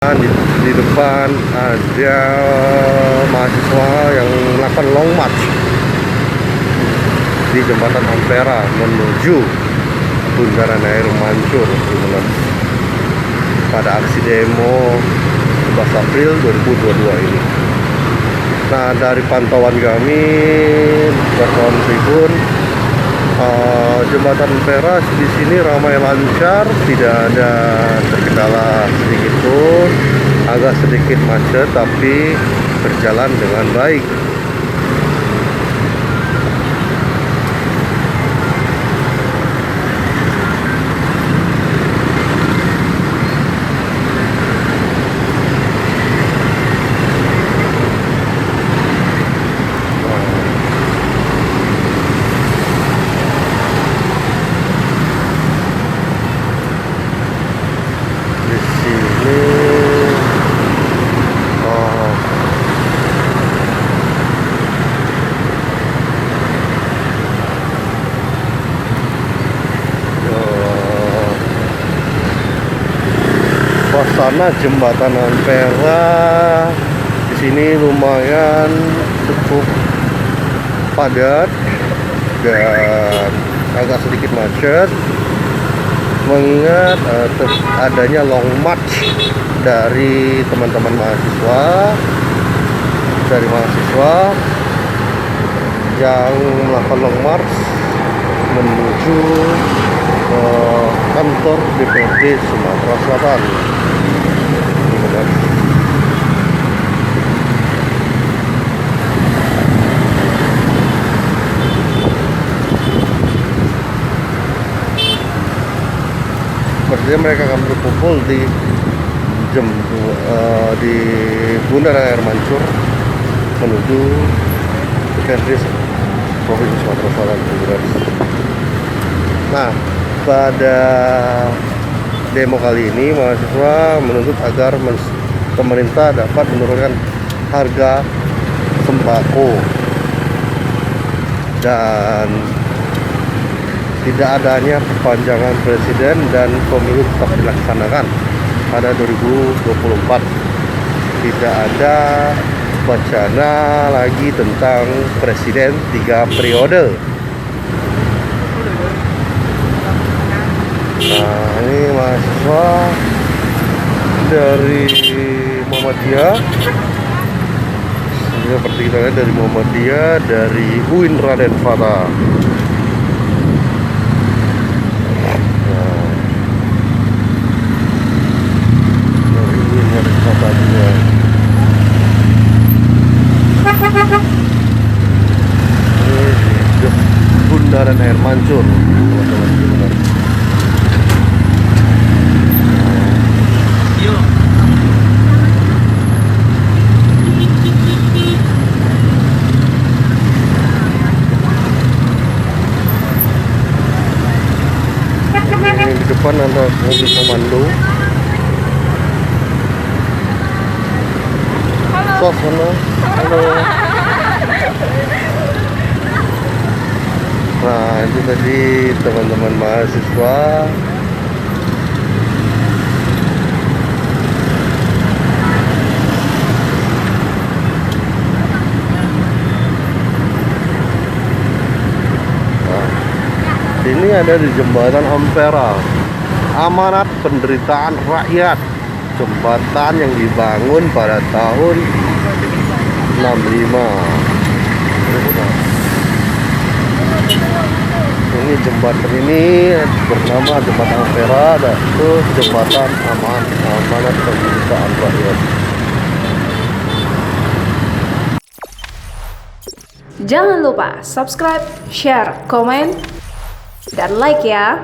Di depan ada mahasiswa yang melakukan long march di jembatan Ampera menuju Bundaran Air Mancur pada aksi demo 11 April 2022 ini. Nah, dari pantauan kami berkawan tribun, jembatan Ampera di sini ramai lancar, tidak ada terkendala sedikit pun, agak sedikit macet tapi berjalan dengan baik. Suasana jembatan Ampera di sini lumayan cukup padat dan agak sedikit macet, mengingat adanya long march dari teman-teman mahasiswa yang melakukan long march menuju kantor DPRD Sumatera Selatan. Sepertinya mereka akan berkumpul di Bundaran Air Mancur menuju DPRD Provinsi Sumatera Selatan. Nah, pada demo kali ini mahasiswa menuntut agar pemerintah dapat menurunkan harga sembako dan tidak adanya perpanjangan presiden dan pemilu tetap dilaksanakan pada 2024. Tidak ada wacana lagi tentang presiden 3 periode. Nah, ini mahasiswa dari Muhammadiyah, seperti kita lihat dari Muhammadiyah, dari UIN Raden Fata. Dari UIN Raden Fata juga. Ini di Bundaran Air Mancur, teman-teman. Di depan ada mobil komando. Suasana, halo. Nah, itu tadi teman-teman mahasiswa. Ini ada di jembatan Ampera, amanat penderitaan rakyat, jembatan yang dibangun pada tahun 65. Ini jembatan ini bernama jembatan Ampera, dan itu jembatan amanat penderitaan rakyat. Jangan lupa subscribe, share, komen, dan like ya.